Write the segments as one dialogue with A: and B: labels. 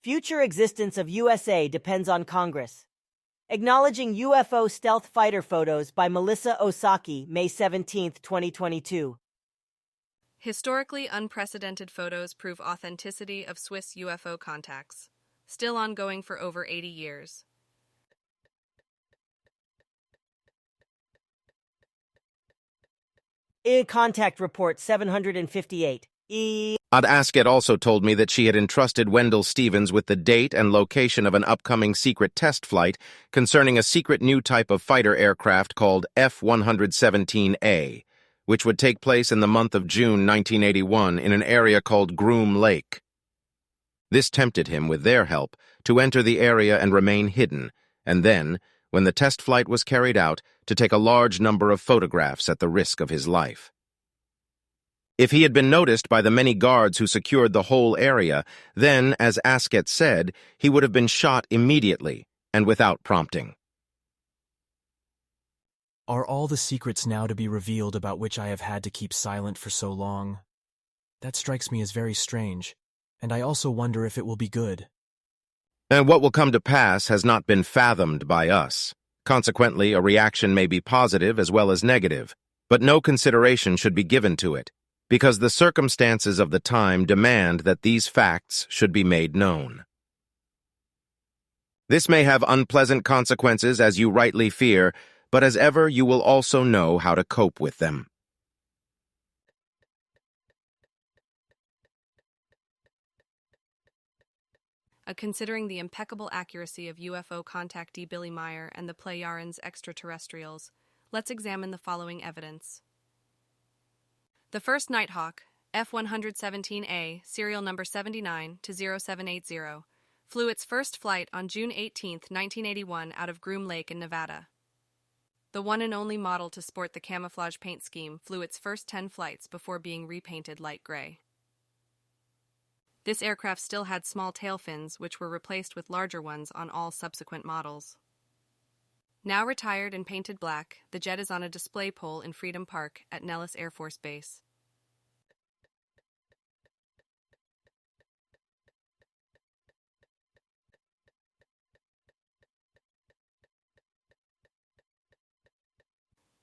A: Future existence of USA depends on Congress. Acknowledging UFO-Stealth fighter photos by Melissa Osaki, May 17, 2022.
B: Historically unprecedented photos prove authenticity of Swiss UFO contacts, still ongoing for over 80 years.
A: Contact Report 758.
C: Asket also told me that she had entrusted Wendell Stevens with the date and location of an upcoming secret test flight concerning a secret new type of fighter aircraft called F-117A, which would take place in the month of June 1981 in an area called Groom Lake. This tempted him, with their help, to enter the area and remain hidden, and then, when the test flight was carried out, to take a large number of photographs at the risk of his life. If he had been noticed by the many guards who secured the whole area, then, as Asket said, he would have been shot immediately and without prompting.
D: Are all the secrets now to be revealed about which I have had to keep silent for so long? That strikes me as very strange, and I also wonder if it will be good.
C: And what will come to pass has not been fathomed by us. Consequently, a reaction may be positive as well as negative, but no consideration should be given to it, because the circumstances of the time demand that these facts should be made known. This may have unpleasant consequences, as you rightly fear, but as ever you will also know how to cope with them.
B: Considering the impeccable accuracy of UFO contactee Billy Meyer and the Plejarians Extraterrestrials, let's examine the following evidence. The first Nighthawk, F-117A, serial number 79-0780, flew its first flight on June 18, 1981 out of Groom Lake in Nevada. The one and only model to sport the camouflage paint scheme flew its first 10 flights before being repainted light gray. This aircraft still had small tail fins, which were replaced with larger ones on all subsequent models. Now retired and painted black, the jet is on a display pole in Freedom Park at Nellis Air Force Base.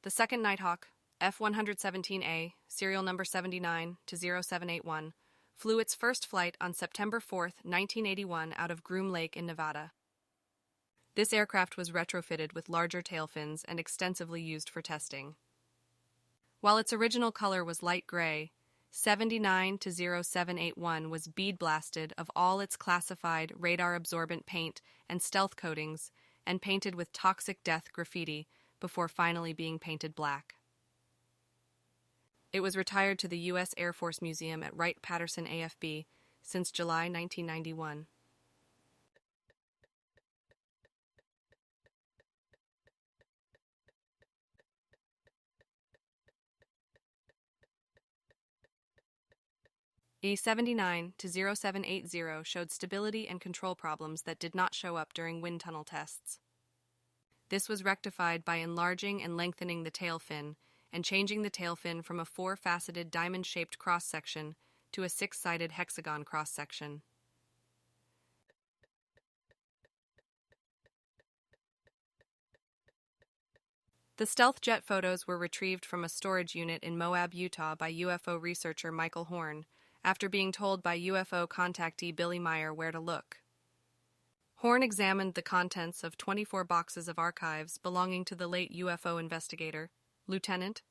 B: The second Nighthawk, F-117A, serial number 79-0781, flew its first flight on September 4, 1981 out of Groom Lake in Nevada. This aircraft was retrofitted with larger tail fins and extensively used for testing. While its original color was light gray, 79-0781 was bead blasted of all its classified radar-absorbent paint and stealth coatings and painted with toxic death graffiti before finally being painted black. It was retired to the U.S. Air Force Museum at Wright-Patterson AFB since July 1991. E79-0780 showed stability and control problems that did not show up during wind tunnel tests. This was rectified by enlarging and lengthening the tail fin and changing the tail fin from a 4-faceted diamond-shaped cross-section to a 6-sided hexagon cross-section. The stealth jet photos were retrieved from a storage unit in Moab, Utah by UFO researcher Michael Horn, after being told by UFO contactee Billy Meyer where to look. Horn examined the contents of 24 boxes of archives belonging to the late UFO investigator, Lieutenant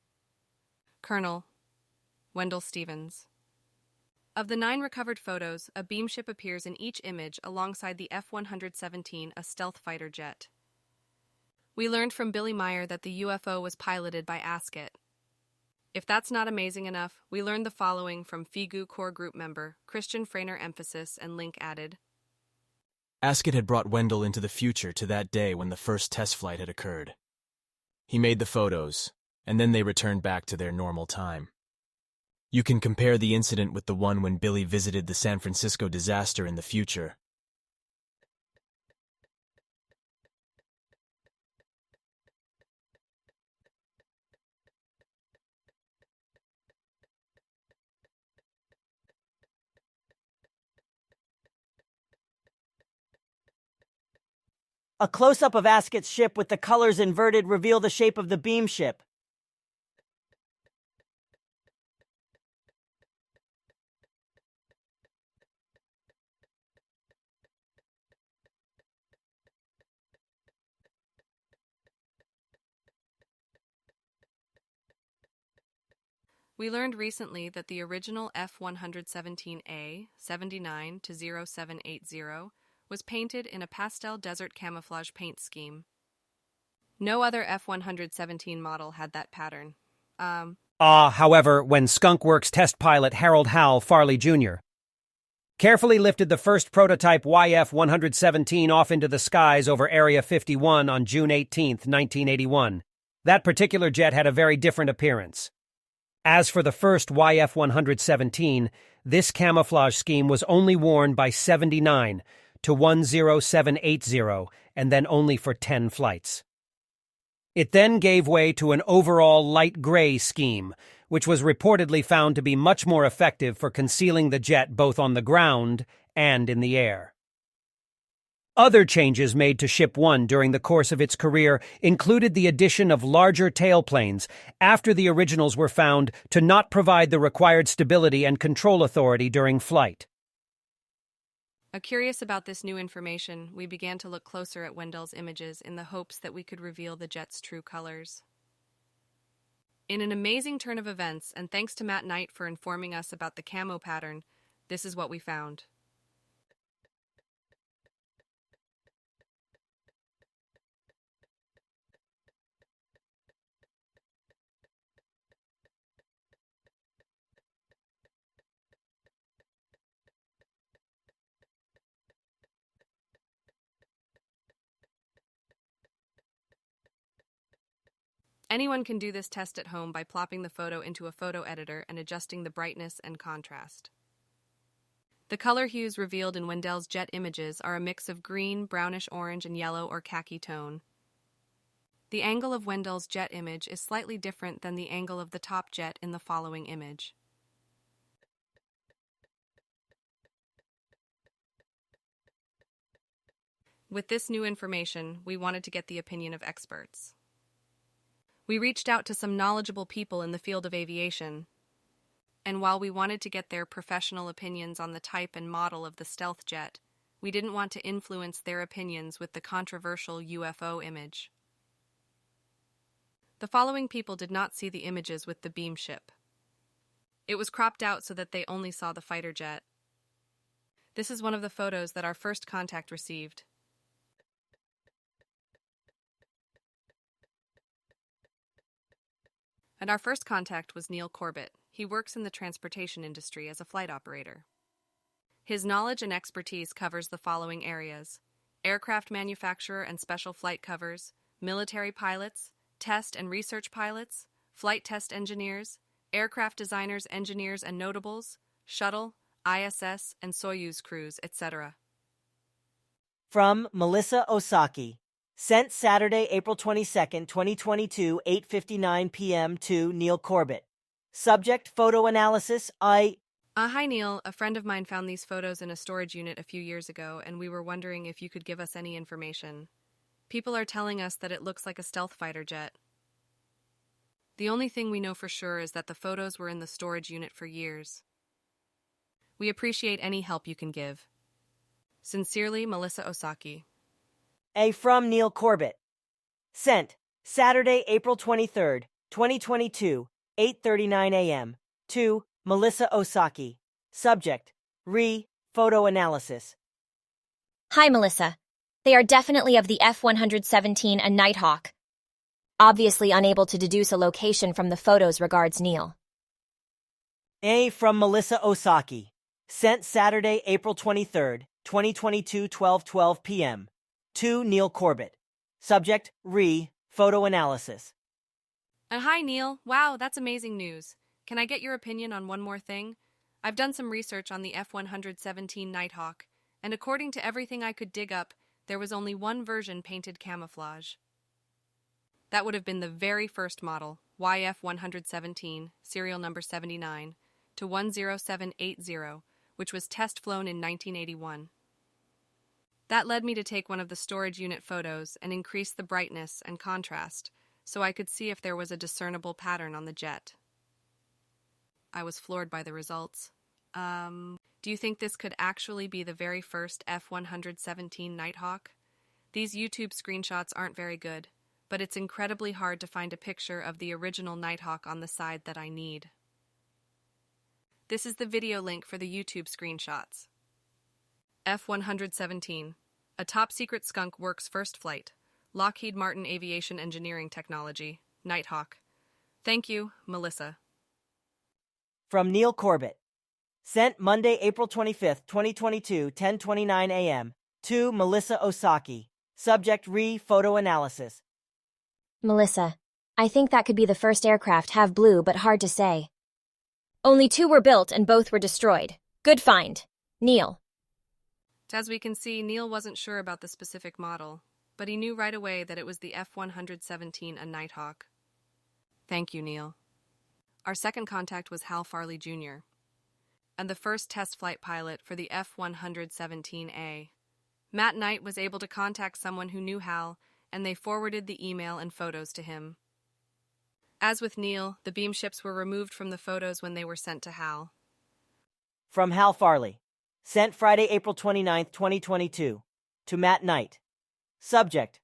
B: Colonel Wendell Stevens. Of the 9 recovered photos, a beamship appears in each image alongside the F-117, a stealth fighter jet. We learned from Billy Meyer that the UFO was piloted by Asket. If that's not amazing enough, we learned the following from FIGU core group member Christian Frainer. Emphasis and link added.
D: Asket had brought Wendell into the future to that day when the first test flight had occurred. He made the photos, and then they returned back to their normal time. You can compare the incident with the one when Billy visited the San Francisco disaster in the future.
A: A close-up of Askett's ship with the colors inverted reveal the shape of the beam ship.
B: We learned recently that the original F-117A 79-0780 was painted in a pastel desert camouflage paint scheme. No other F-117 model had that pattern.
E: However, when Skunk Works test pilot Harold Hal Farley Jr. carefully lifted the first prototype YF-117 off into the skies over Area 51 on June 18, 1981, that particular jet had a very different appearance. As for the first YF-117, this camouflage scheme was only worn by 79 to 10780 and then only for 10 flights. It then gave way to an overall light gray scheme, which was reportedly found to be much more effective for concealing the jet both on the ground and in the air. Other changes made to Ship 1 during the course of its career included the addition of larger tailplanes after the originals were found to not provide the required stability and control authority during flight.
B: Curious about this new information, we began to look closer at Wendell's images in the hopes that we could reveal the jet's true colors. In an amazing turn of events, and thanks to Matt Knight for informing us about the camo pattern, this is what we found. Anyone can do this test at home by plopping the photo into a photo editor and adjusting the brightness and contrast. The color hues revealed in Wendell's jet images are a mix of green, brownish orange, and yellow or khaki tone. The angle of Wendell's jet image is slightly different than the angle of the top jet in the following image. With this new information, we wanted to get the opinion of experts. We reached out to some knowledgeable people in the field of aviation, and while we wanted to get their professional opinions on the type and model of the stealth jet, we didn't want to influence their opinions with the controversial UFO image. The following people did not see the images with the beam ship. It was cropped out so that they only saw the fighter jet. This is one of the photos that our first contact received. And our first contact was Neil Corbett. He works in the transportation industry as a flight operator. His knowledge and expertise covers the following areas: aircraft manufacturer and special flight covers, military pilots, test and research pilots, flight test engineers, aircraft designers, engineers, and notables, shuttle, ISS, and Soyuz crews, etc.
A: From Melissa Osaki. Sent Saturday, April 22, 2022, 8:59 p.m. to Neil Corbett. Subject, photo analysis,
B: Hi Neil, a friend of mine found these photos in a storage unit a few years ago, and we were wondering if you could give us any information. People are telling us that it looks like a stealth fighter jet. The only thing we know for sure is that the photos were in the storage unit for years. We appreciate any help you can give. Sincerely, Melissa Osaki.
A: From Neil Corbett. Sent Saturday, April 23, 2022, 8:39 a.m. to Melissa Osaki. Subject, photo analysis.
F: Hi, Melissa. They are definitely of the F-117 and Nighthawk. Obviously unable to deduce a location from the photos, regards Neil.
A: From Melissa Osaki. Sent Saturday, April 23, 2022, 12:12 p.m. to Neil Corbett. Subject, photo analysis.
B: Hi Neil, wow, that's amazing news. Can I get your opinion on one more thing? I've done some research on the F-117 Nighthawk, and according to everything I could dig up, there was only one version painted camouflage. That would have been the very first model, YF-117, serial number 79, to 10780, which was test flown in 1981. That led me to take one of the storage unit photos and increase the brightness and contrast so I could see if there was a discernible pattern on the jet. I was floored by the results. Do you think this could actually be the very first F-117 Nighthawk? These YouTube screenshots aren't very good, but it's incredibly hard to find a picture of the original Nighthawk on the side that I need. This is the video link for the YouTube screenshots. F-117, a top-secret skunk works first flight. Lockheed Martin Aviation Engineering Technology, Nighthawk. Thank you, Melissa.
A: From Neil Corbett. Sent Monday, April 25th, 2022, 10:29 a.m. to Melissa Osaki. Subject Photo analysis.
F: Melissa, I think that could be the first aircraft have blue, but hard to say. Only 2 were built and both were destroyed. Good find. Neil.
B: As we can see, Neil wasn't sure about the specific model, but he knew right away that it was the F-117, a Nighthawk. Thank you, Neil. Our second contact was Hal Farley Jr., and the first test flight pilot for the F-117A. Matt Knight was able to contact someone who knew Hal, and they forwarded the email and photos to him. As with Neil, the beam ships were removed from the photos when they were sent to Hal.
A: From Hal Farley. Sent Friday, April 29th, 2022, to Matt Knight. Subject: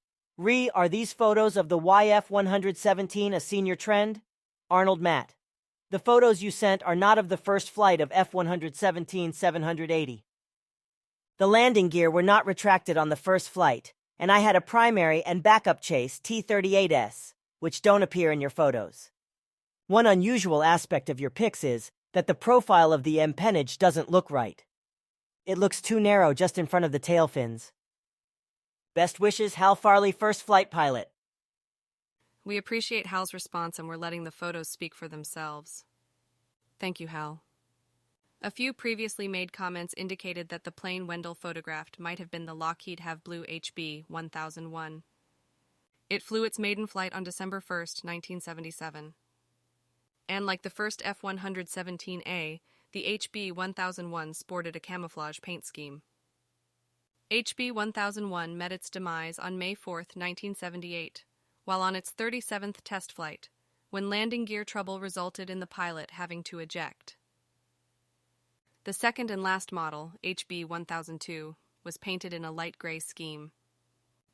A: Are these photos of the YF-117 a senior trend? Arnold Matt. The photos you sent are not of the first flight of F-117-780. The landing gear were not retracted on the first flight, and I had a primary and backup chase T-38S, which don't appear in your photos. One unusual aspect of your pics is that the profile of the empennage doesn't look right. It looks too narrow just in front of the tail fins. Best wishes, Hal Farley, first flight pilot.
B: We appreciate Hal's response and we're letting the photos speak for themselves. Thank you, Hal. A few previously made comments indicated that the plane Wendell photographed might have been the Lockheed Have Blue HB-1001. It flew its maiden flight on December 1, 1977. And like the first F-117A, the HB-1001 sported a camouflage paint scheme. HB-1001 met its demise on May 4, 1978, while on its 37th test flight, when landing gear trouble resulted in the pilot having to eject. The second and last model, HB-1002, was painted in a light gray scheme.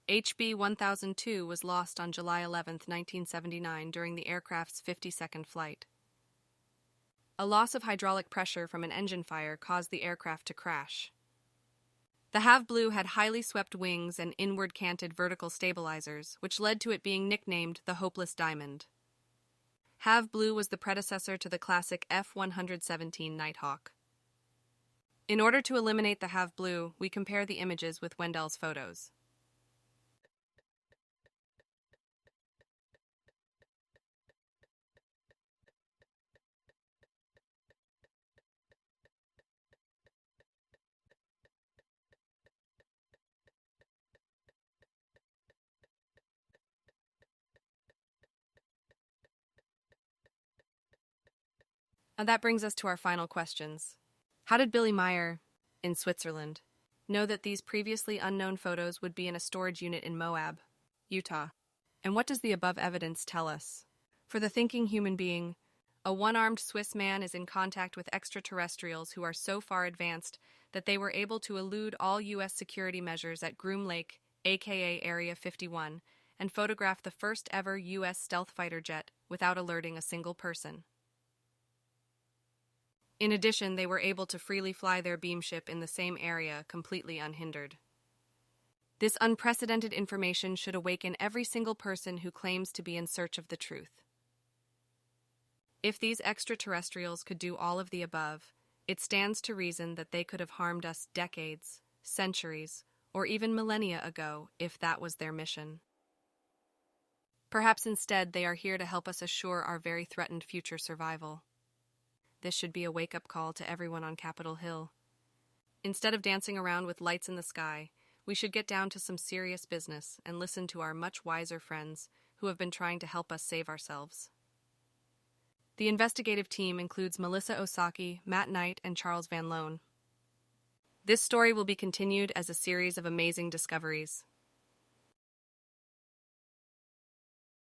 B: HB-1002 was lost on July 11, 1979 during the aircraft's 52nd flight. A loss of hydraulic pressure from an engine fire caused the aircraft to crash. The Have Blue had highly swept wings and inward-canted vertical stabilizers, which led to it being nicknamed the Hopeless Diamond. Have Blue was the predecessor to the classic F-117 Nighthawk. In order to eliminate the Have Blue, we compare the images with Wendell's photos. And that brings us to our final questions. How did Billy Meyer, in Switzerland, know that these previously unknown photos would be in a storage unit in Moab, Utah? And what does the above evidence tell us? For the thinking human being, a one-armed Swiss man is in contact with extraterrestrials who are so far advanced that they were able to elude all U.S. security measures at Groom Lake, aka Area 51, and photograph the first ever U.S. stealth fighter jet without alerting a single person. In addition, they were able to freely fly their beam ship in the same area completely unhindered. This unprecedented information should awaken every single person who claims to be in search of the truth. If these extraterrestrials could do all of the above, it stands to reason that they could have harmed us decades, centuries, or even millennia ago if that was their mission. Perhaps instead they are here to help us assure our very threatened future survival. This should be a wake-up call to everyone on Capitol Hill. Instead of dancing around with lights in the sky, we should get down to some serious business and listen to our much wiser friends who have been trying to help us save ourselves. The investigative team includes Melissa Osaki, Matt Knight, and Charles Van Loan. This story will be continued as a series of amazing discoveries.